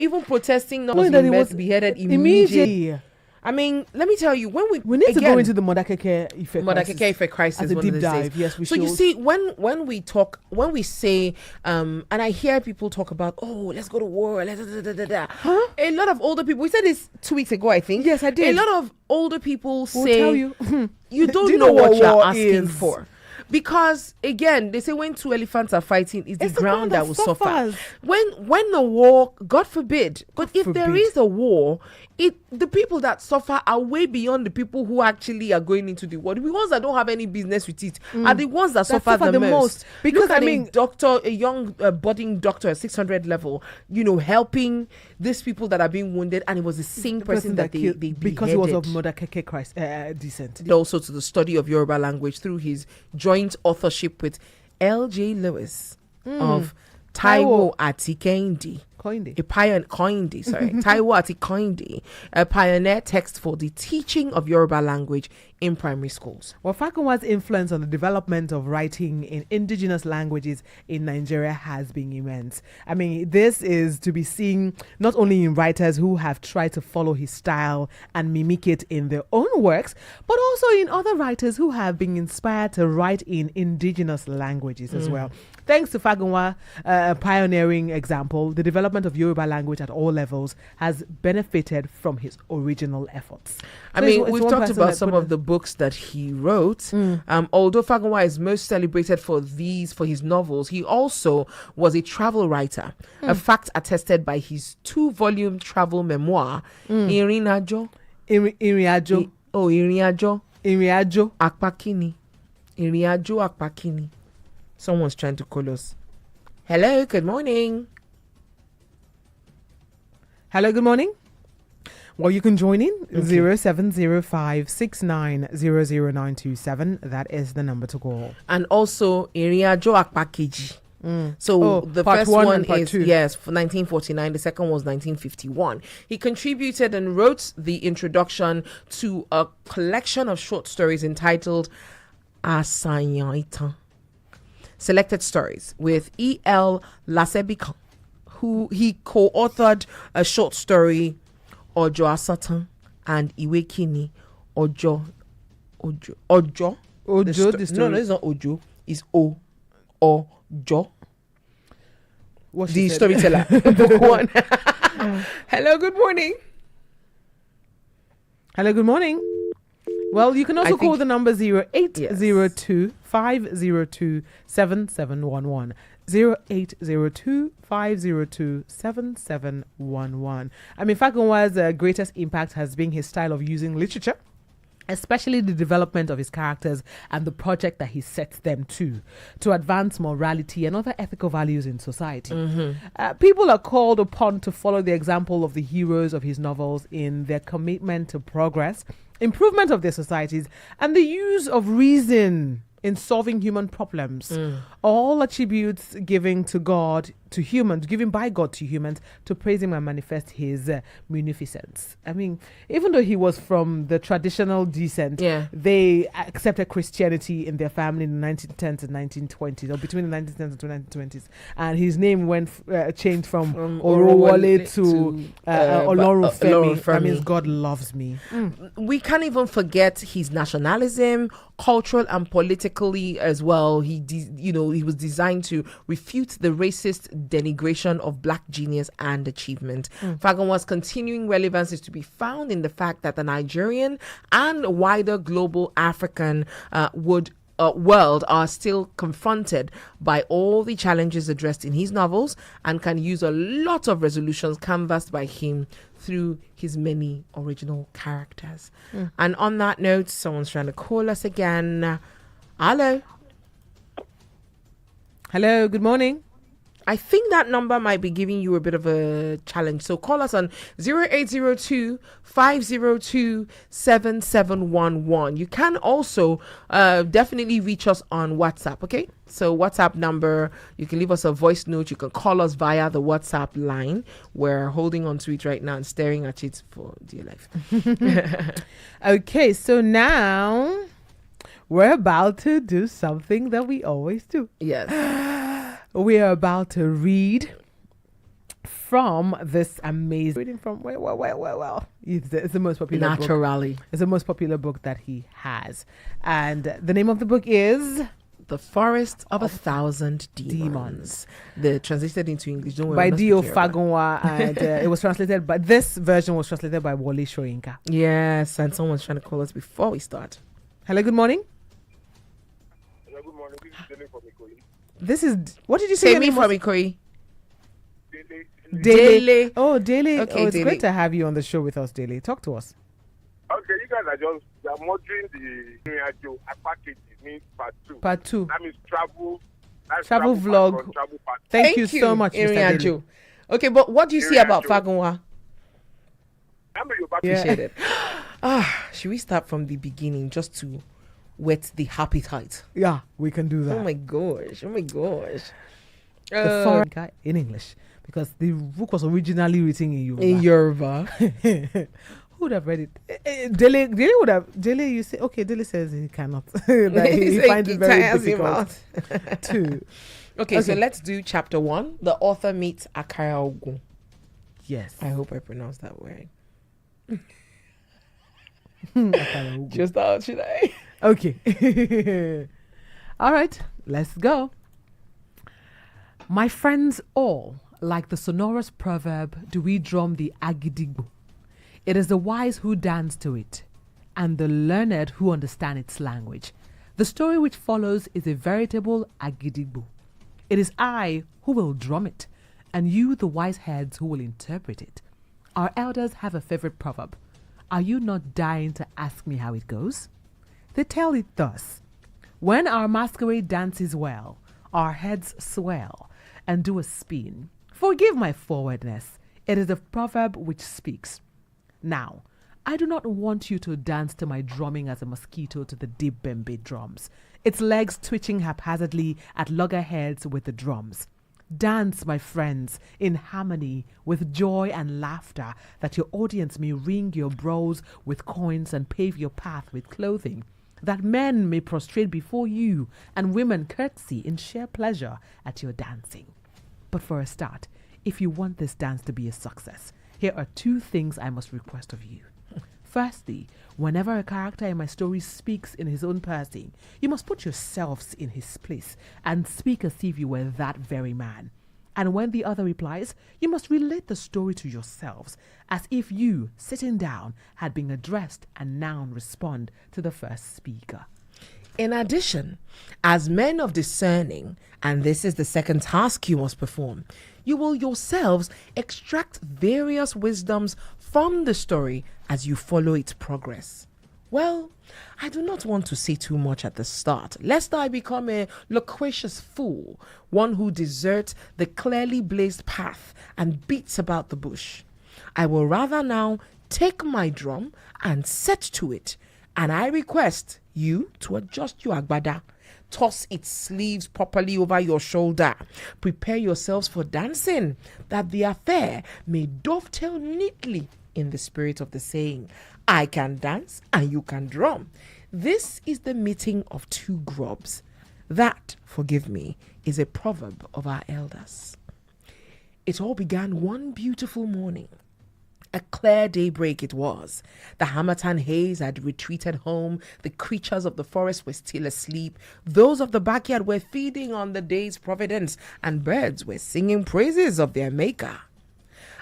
even protesting not Knowing that he was beheaded immediately. immediately. I mean, let me tell you, when We need to go into the Modakeke effect crisis as a one deep of these days. dive. Yes, we so should. you see, when we say, and I hear people talk about, oh, let's go to war, Huh? A lot of older people. We said this 2 weeks ago, I think. Yes, I did. A lot of older people We'll say, tell you. you don't Do you know know what what you're war asking is? for. Because again, they say when two elephants are fighting, it's the ground that will suffer. suffers. When the war, God forbid, but if there forbid. is a war, the people that suffer are way beyond the people who actually are going into the war. The ones that don't have any business with it are the ones that suffer the most. Because Look at I mean, a young budding doctor at 600 level, helping these people that are being wounded, and it was the same person that they because he was of Modakeke Christ descent. Also to the study of Yoruba language through his joint authorship with L.J. Lewis of Taiwo Ati Kehinde. Taiwo Ati Kehinde, a pioneer text for the teaching of Yoruba language in primary schools. Well, Fagunwa's influence on the development of writing in indigenous languages in Nigeria has been immense. I mean, this is to be seen not only in writers who have tried to follow his style and mimic it in their own works, but also in other writers who have been inspired to write in indigenous languages as well. Thanks to Fagunwa, a pioneering example, the development of Yoruba language at all levels has benefited from his original efforts. I mean, we've talked about some of the books that he wrote. Although Fagunwa is most celebrated for his novels, he also was a travel writer, a fact attested by his 2-volume travel memoir, Irinajo. Iriajo. Iriajo Akpakini. Iriajo Akpakini. Someone's trying to call us. Hello, good morning. Hello, good morning. Well, you can join in 070569000927. That is the number to call. And also Iriajo Akpakeji. So the first one is two. Yes, for 1949. The second was 1951. He contributed and wrote the introduction to a collection of short stories entitled Asanyaitan. Selected stories with E.L. Lasebikan, who he co-authored a short story Ojo Asatan and Iwekini Ojo. The story. No, it's not Ojo. It's Ojo. The storyteller. Book one. Hello, good morning. Hello, good morning. Well, you can also call the number 0802 502 7711. 0802 502 7711. I mean, Fagunwa's greatest impact has been his style of using literature, especially the development of his characters and the project that he sets them to advance morality and other ethical values in society. People are called upon to follow the example of the heroes of his novels in their commitment to progress, improvement of their societies, and the use of reason in solving human problems. All attributes given by God to humans to praise him and manifest his munificence. I mean, even though he was from the traditional descent, they accepted Christianity in their family in the 1910s and 1920s, or between the 1910s and 1920s. And his name changed from Orowole to Olorunfemi. That means God loves me. We can't even forget his nationalism, cultural and politically as well. He was designed to refute the racist denigration of black genius and achievement. Fagunwa's continuing relevance is to be found in the fact that the Nigerian and wider global African world are still confronted by all the challenges addressed in his novels and can use a lot of resolutions canvassed by him through his many original characters. And on that note, someone's trying to call us again. Hello, good morning. I think that number might be giving you a bit of a challenge. So call us on 0802 502 7711. You can also definitely reach us on WhatsApp, okay? So WhatsApp number, you can leave us a voice note. You can call us via the WhatsApp line. We're holding on to it right now and staring at it for dear life. Okay, so now we're about to do something that we always do. Yes. We are about to read from this amazing reading from well. It's the most popular Naturally. book. It's the most popular book that he has. And the name of the book is The Forest of 1,000 Demons. The translated into English. Don't worry, by D.O. Fagunwa, and it was translated by this version was translated by Wole Soyinka. Yes, and someone's trying to call us before we start. Hello, good morning. Hello, good morning. This is Dele from Ikoyi. This is what did you say? Say me from Ikoyi. Dele. Oh, Dele. Okay, it's Dele. great to have you on the show with us, Dele. Talk to us. Okay, you guys are monitoring the Irunmole package. It means part 2. Part 2. That means travel. That's Travel part vlog. one, travel part 2. Thank you so much, Mr. Dele. Iriajo. Okay, but what do you see about Fagunwa? Appreciate it. Should we start from the beginning just to whet the appetite? Yeah, we can do that. Oh my gosh. The foreign guy in English, because the book was originally written in Yoruba. In Yoruba. Who would have read it? Dele would have. Dele, you say, okay, Dele says he cannot. That he finds it very difficult too. Okay, so let's do chapter 1. The author meets Akara Ogun. Yes. I hope I pronounced that right. Akara Ogun. Just out, should I? Okay. All right, let's go. My friends all, like the sonorous proverb, do we drum the agidigbo. It is the wise who dance to it, and the learned who understand its language. The story which follows is a veritable agidigbo. It is I who will drum it, and you, the wise heads, who will interpret it. Our elders have a favorite proverb. Are you not dying to ask me how it goes? They tell it thus. When our masquerade dances well, our heads swell and do a spin. Forgive my forwardness. It is a proverb which speaks. Now, I do not want you to dance to my drumming as a mosquito to the deep bembe drums, its legs twitching haphazardly at loggerheads with the drums. Dance, my friends, in harmony with joy and laughter, that your audience may ring your brows with coins and pave your path with clothing, that men may prostrate before you and women curtsy in sheer pleasure at your dancing. But for a start, if you want this dance to be a success, here are 2 things I must request of you. Firstly, whenever a character in my story speaks in his own person, you must put yourselves in his place and speak as if you were that very man. And when the other replies, you must relate the story to yourselves as if you, sitting down, had been addressed and now respond to the first speaker. In addition, as men of discerning, and this is the second task you must perform, you will yourselves extract various wisdoms from the story as you follow its progress. Well, I do not want to say too much at the start, lest I become a loquacious fool, one who deserts the clearly blazed path and beats about the bush. I will rather now take my drum and set to it, and I request you to adjust your agbada, toss its sleeves properly over your shoulder, prepare yourselves for dancing, that the affair may dovetail neatly in the spirit of the saying, I can dance and you can drum. This is the meeting of 2 grubs. That, forgive me, is a proverb of our elders. It all began one beautiful morning. A clear daybreak it was. The Hamatan haze had retreated home. The creatures of the forest were still asleep. Those of the backyard were feeding on the day's providence, and birds were singing praises of their maker.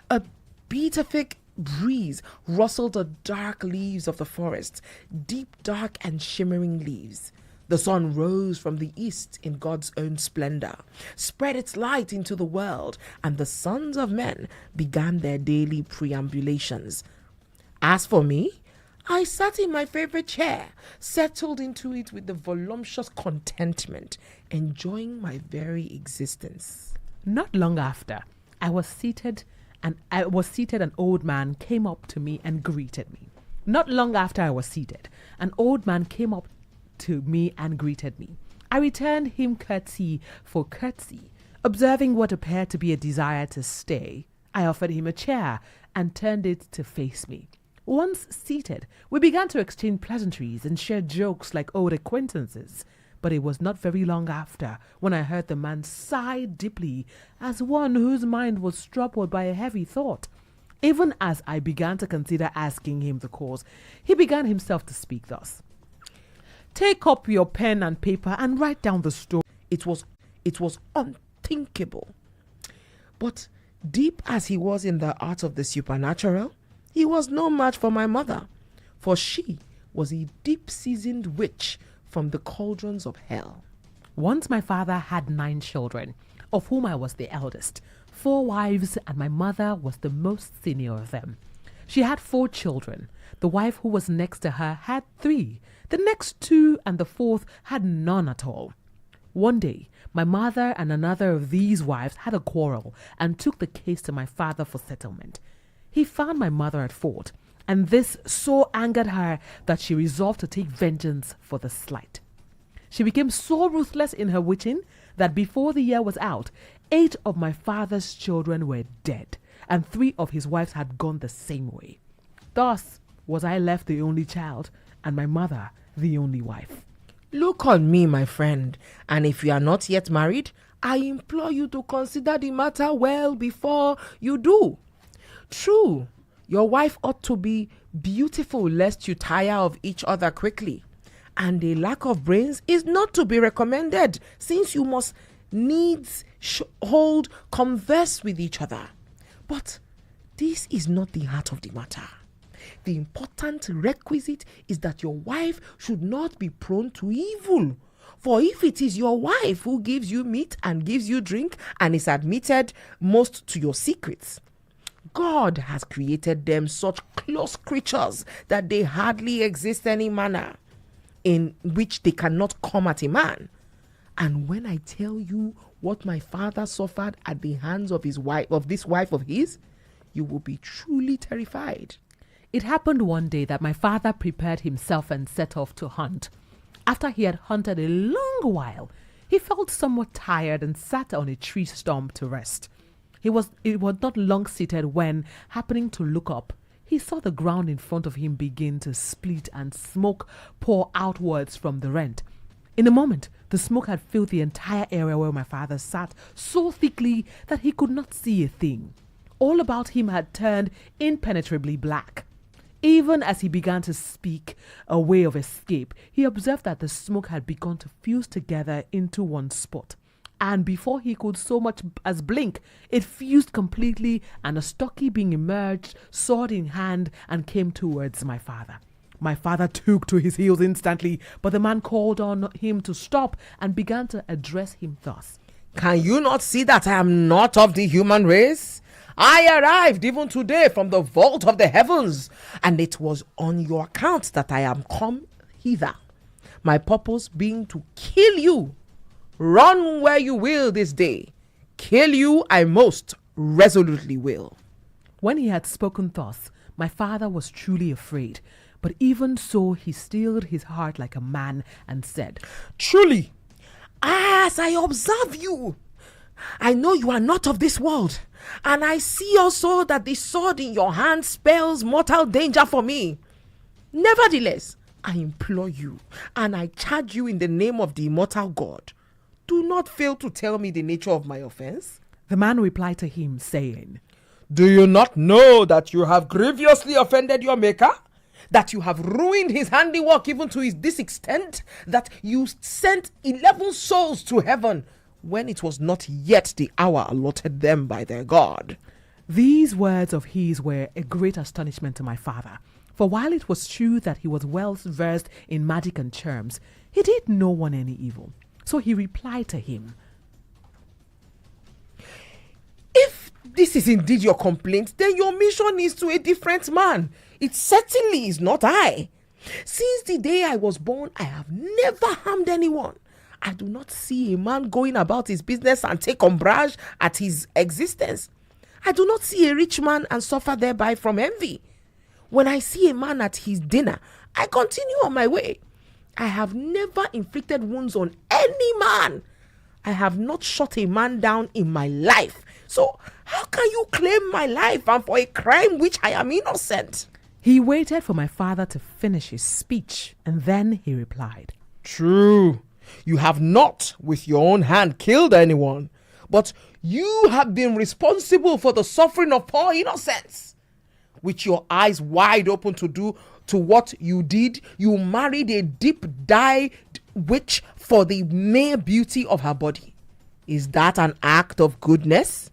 A beatific breeze rustled the dark leaves of the forest, deep dark and shimmering leaves. The sun rose from the east in God's own splendor, spread its light into the world, and the sons of men began their daily preambulations. As for me, I sat in my favorite chair, settled into it with the voluptuous contentment, enjoying my very existence. Not long after, I was seated, an old man came up to me and greeted me. Not long after I was seated, an old man came up to me and greeted me. I returned him curtsy for curtsy. Observing what appeared to be a desire to stay, I offered him a chair and turned it to face me. Once seated, we began to exchange pleasantries and share jokes like old acquaintances. But it was not very long after when I heard the man sigh deeply as one whose mind was troubled by a heavy thought. Even as I began to consider asking him the cause, he began himself to speak thus. Take up your pen and paper and write down the story. It was unthinkable. But deep as he was in the art of the supernatural, he was no match for my mother, for she was a deep-seasoned witch from the cauldrons of hell. Once my father had 9 children, of whom I was the eldest, 4 wives, and my mother was the most senior of them. She had 4 children. The wife who was next to her had 3. The next 2 and the 4th had none at all. One day, my mother and another of these wives had a quarrel and took the case to my father for settlement. He found my mother at fault, and this so angered her that she resolved to take vengeance for the slight. She became so ruthless in her witching that before the year was out, 8 of my father's children were dead, and 3 of his wives had gone the same way. Thus was I left the only child, and my mother the only wife. Look on me, my friend, and if you are not yet married, I implore you to consider the matter well before you do. True, your wife ought to be beautiful lest you tire of each other quickly. And a lack of brains is not to be recommended, since you must needs converse with each other. But this is not the heart of the matter. The important requisite is that your wife should not be prone to evil. For if it is your wife who gives you meat and gives you drink and is admitted most to your secrets, God has created them such close creatures that they hardly exist any manner in which they cannot come at a man. And when I tell you what my father suffered at the hands of his wife, of this wife of his, you will be truly terrified. It happened one day that my father prepared himself and set off to hunt. After he had hunted a long while, he felt somewhat tired and sat on a tree stump to rest. He was not long seated when, happening to look up, he saw the ground in front of him begin to split and smoke pour outwards from the rent. In a moment, the smoke had filled the entire area where my father sat so thickly that he could not see a thing. All about him had turned impenetrably black. Even as he began to speak a way of escape, he observed that the smoke had begun to fuse together into one spot. And before he could so much as blink, it fused completely, and a stocky being emerged, sword in hand, and came towards my father. My father took to his heels instantly, but the man called on him to stop and began to address him thus. Can you not see that I am not of the human race? I arrived even today from the vault of the heavens, and it was on your account that I am come hither. My purpose being to kill you. Run where you will this day. Kill you I most resolutely will. When he had spoken thus, my father was truly afraid, but even so he steeled his heart like a man and said, Truly, as I observe you, I know you are not of this world, and I see also that the sword in your hand spells mortal danger for me. Nevertheless, I implore you, and I charge you in the name of the immortal God, do not fail to tell me the nature of my offense. The man replied to him, saying, Do you not know that you have grievously offended your maker? That you have ruined his handiwork even to this extent, that you sent 11 souls to heaven when it was not yet the hour allotted them by their God? These words of his were a great astonishment to my father, for while it was true that he was well versed in magic and charms, he did no one any evil. So he replied to him, If this is indeed your complaint, then your mission is to a different man. It certainly is not I. Since the day I was born, I have never harmed anyone. I do not see a man going about his business and take umbrage at his existence. I do not see a rich man and suffer thereby from envy. When I see a man at his dinner, I continue on my way. I have never inflicted wounds on any man. I have not shot a man down in my life. So how can you claim my life and for a crime which I am innocent? He waited for my father to finish his speech, and then he replied, True. You have not with your own hand killed anyone, but you have been responsible for the suffering of poor innocents. With your eyes wide open to what you did, you married a deep-dyed witch for the mere beauty of her body. Is that an act of goodness?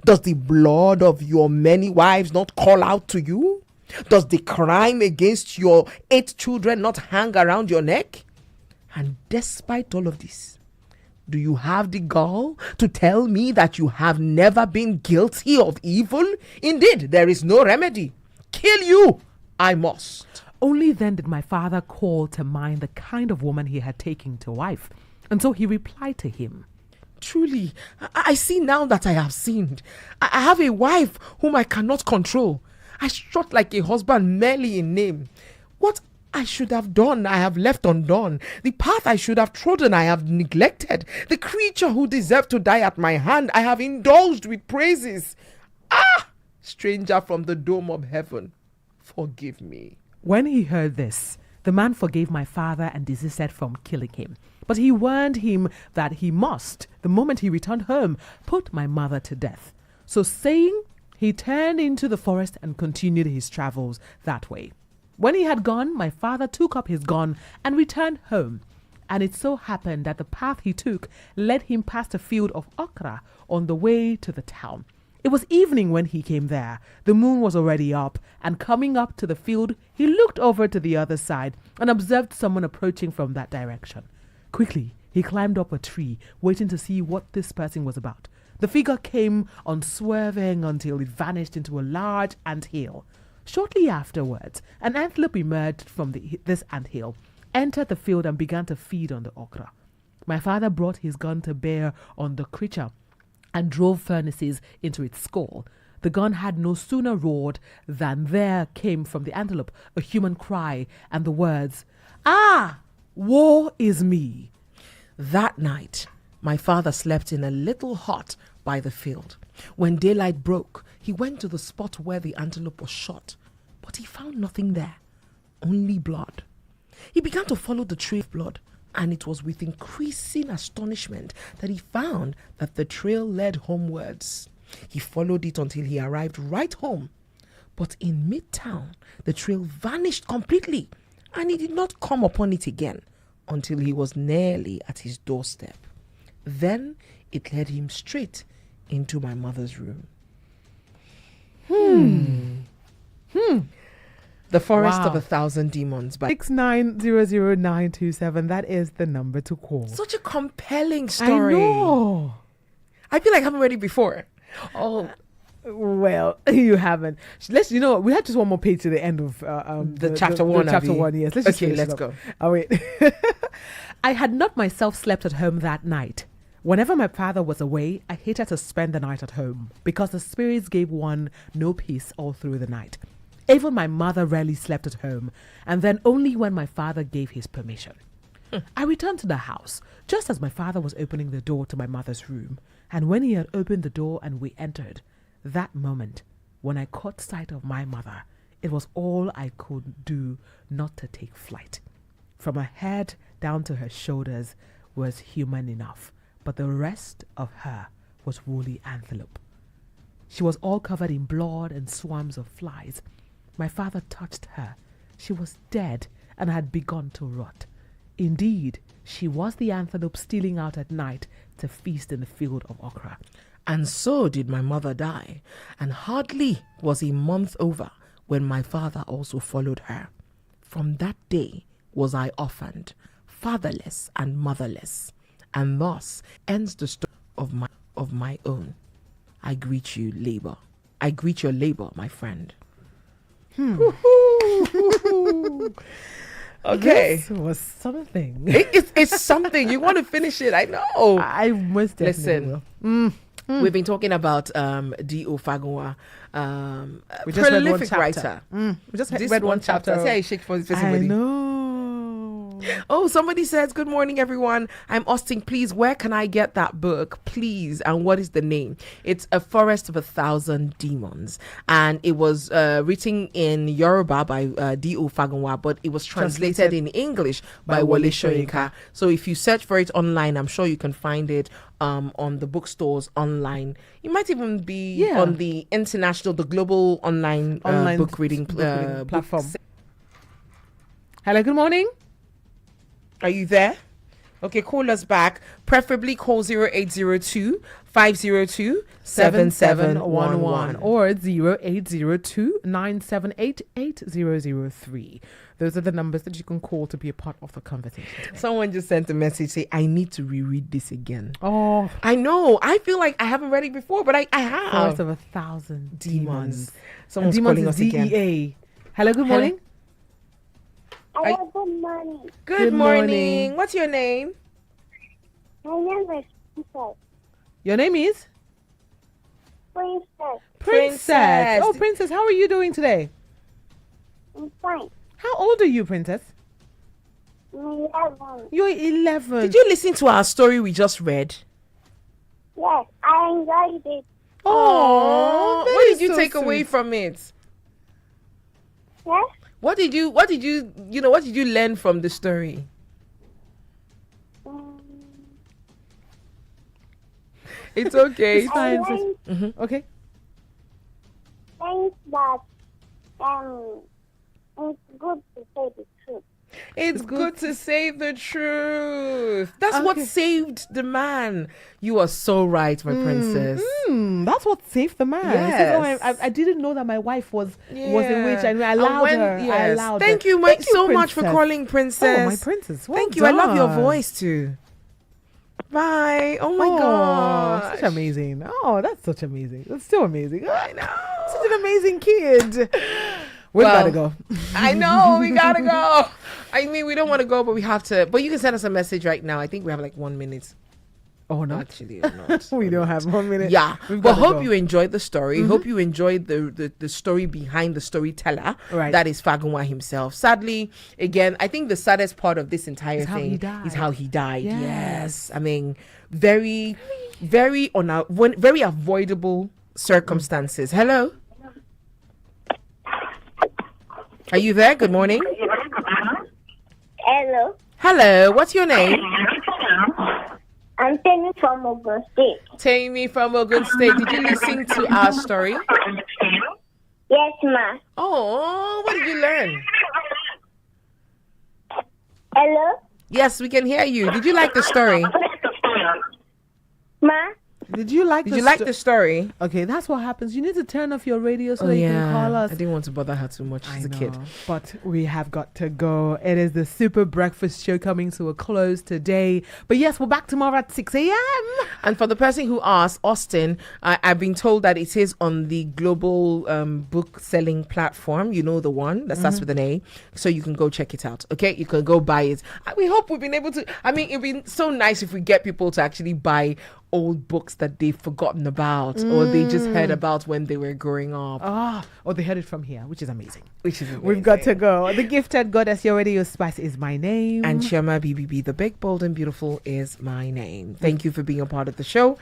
Does the blood of your many wives not call out to you? Does the crime against your 8 children not hang around your neck? And despite all of this, do you have the gall to tell me that you have never been guilty of evil? Indeed, there is no remedy. Kill you, I must. Only then did my father call to mind the kind of woman he had taken to wife. And so he replied to him, Truly, I see now that I have sinned. I have a wife whom I cannot control. I strut like a husband merely in name. What I should have done, I have left undone. The path I should have trodden, I have neglected. The creature who deserved to die at my hand, I have indulged with praises. Ah! Stranger from the dome of heaven, forgive me. When he heard this, the man forgave my father and desisted from killing him. But he warned him that he must, the moment he returned home, put my mother to death. So saying, he turned into the forest and continued his travels that way. When he had gone, my father took up his gun and returned home. And it so happened that the path he took led him past a field of okra on the way to the town. It was evening when he came there. The moon was already up, and coming up to the field, he looked over to the other side and observed someone approaching from that direction. Quickly, he climbed up a tree, waiting to see what this person was about. The figure came on swerving until it vanished into a large anthill. Shortly afterwards, an antelope emerged from this anthill, entered the field and began to feed on the okra. My father brought his gun to bear on the creature and drove furnaces into its skull. The gun had no sooner roared than there came from the antelope a human cry and the words, "Ah, woe is me." That night, my father slept in a little hut by the field. When daylight broke, he went to the spot where the antelope was shot, but he found nothing there, only blood. He began to follow the trail of blood, and it was with increasing astonishment that he found that the trail led homewards. He followed it until he arrived right home. But in midtown, the trail vanished completely, and he did not come upon it again until he was nearly at his doorstep. Then it led him straight into my mother's room. The Forest of 1,000 Demons by 6900927. That is the number to call. Such a compelling story. I know. I feel like I haven't read it before. Oh, well, you haven't. We had just one more page to the end of the chapter one. Chapter one, yes. Let's go. Oh, wait. I had not myself slept at home that night. Whenever my father was away, I hated to spend the night at home because the spirits gave one no peace all through the night. Even my mother rarely slept at home, and then only when my father gave his permission. I returned to the house just as my father was opening the door to my mother's room, and when he had opened the door and we entered, that moment, when I caught sight of my mother, it was all I could do not to take flight. From her head down to her shoulders was human enough, but the rest of her was woolly antelope. She was all covered in blood and swarms of flies. My father touched her. She was dead and had begun to rot. Indeed, she was the antelope stealing out at night to feast in the field of okra. And so did my mother die, and hardly was a month over when my father also followed her. From that day was I orphaned, fatherless and motherless, and thus ends the story of my own. I greet you, labor. I greet your labor, my friend. Okay. This was something. It's something. You want to finish it, I know. I most definitely will. We've been talking about D.O. Fagunwa, we just prolific read one chapter. writer. We just This read one chapter. See how you shake for his face I already. know. Oh, somebody says, good morning, everyone. I'm Austin. Please, where can I get that book? Please. And what is the name? It's A Forest of 1,000 Demons. And it was written in Yoruba by D.O. Fagunwa, but it was translated in English by Wole Soyinka. So if you search for it online, I'm sure you can find it on the bookstores online. It might even be on the global online book reading platform. Hello, good morning. Are you there? Okay, call us back. Preferably call 0802 502 7711 or 0802 978 8003. Those are the numbers that you can call to be a part of the conversation today. Someone just sent a message say, I need to reread this again. Oh, I know. I feel like I haven't read it before, but I have. Forest of 1,000 Demons. Someone's calling us DEA. again. Hello, good morning. Hello, good morning. Good morning. What's your name? My name is Princess. Your name is? Princess. Oh, Princess, how are you doing today? I'm fine. How old are you, Princess? I'm 11. You're 11. Did you listen to our story we just read? Yes, I enjoyed it. Oh, what did you take away from it? Yes? What did you learn from the story? It's okay. It's fine. Things Okay. that it's good to say the truth. It's good to say the truth. That's what saved the man. You are so right, my princess. That's what saved the man. Yes. Says, I didn't know that my wife was a witch. I allowed her. Yes. I allowed Thank her. you Thank so you, much for Princess. calling, princess. Oh, my princess. Well Thank you. I love your done. voice too. Bye. Oh my God. Such amazing. Oh, that's such amazing. That's so amazing. I know. Such an amazing kid. We gotta go. I know, we gotta go. I mean, we don't want to go, but we have to. But you can send us a message right now. I think we have like 1 minute. Oh, no. Actually, or not. We don't have 1 minute. Yeah. We've But gotta hope go. you enjoyed the story. Hope you enjoyed the story behind the storyteller. Right. That is Fagunwa himself. Sadly, again, I think the saddest part of this entire thing is how he died. Yes. I mean, very, very very avoidable circumstances. Hello? Are you there? Good morning. Hello. Hello. What's your name? I'm Tammy from Ogun State. Tammy from Ogun State. Did you listen to our story? Yes, ma. Oh, what did you learn? Hello? Yes, we can hear you. Did you like the story? Ma? Did you like the story? Okay, that's what happens. You need to turn off your radio so you can call us. I didn't want to bother her too much as a kid. But we have got to go. It is the Super Breakfast Show coming to a close today. But yes, we're back tomorrow at 6 a.m. And for the person who asked, Austin, I've been told that it is on the global book selling platform. You know, the one that starts with an A. So you can go check it out. Okay, you can go buy it. We hope we've been able to. I mean, it'd be so nice if we get people to actually buy old books that they've forgotten about or they just heard about when they were growing up. Or they heard it from here, which is amazing. We've got to go. The Gifted Goddess, your radio spice is my name. And Chioma BBB, the big, bold, and beautiful is my name. Thank you for being a part of the show.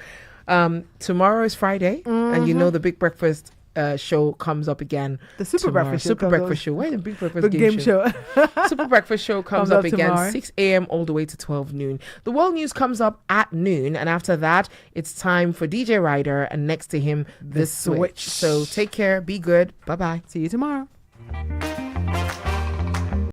Tomorrow is Friday, and you know the Big Breakfast show comes up again. The Super Breakfast Show. Super Breakfast Show. Why the Big Breakfast The game show. Super Breakfast Show comes up again tomorrow. 6 a.m. all the way to 12 noon. The World News comes up at noon, and after that, it's time for DJ Ryder, and next to him, The Switch. So take care, be good, bye-bye. See you tomorrow.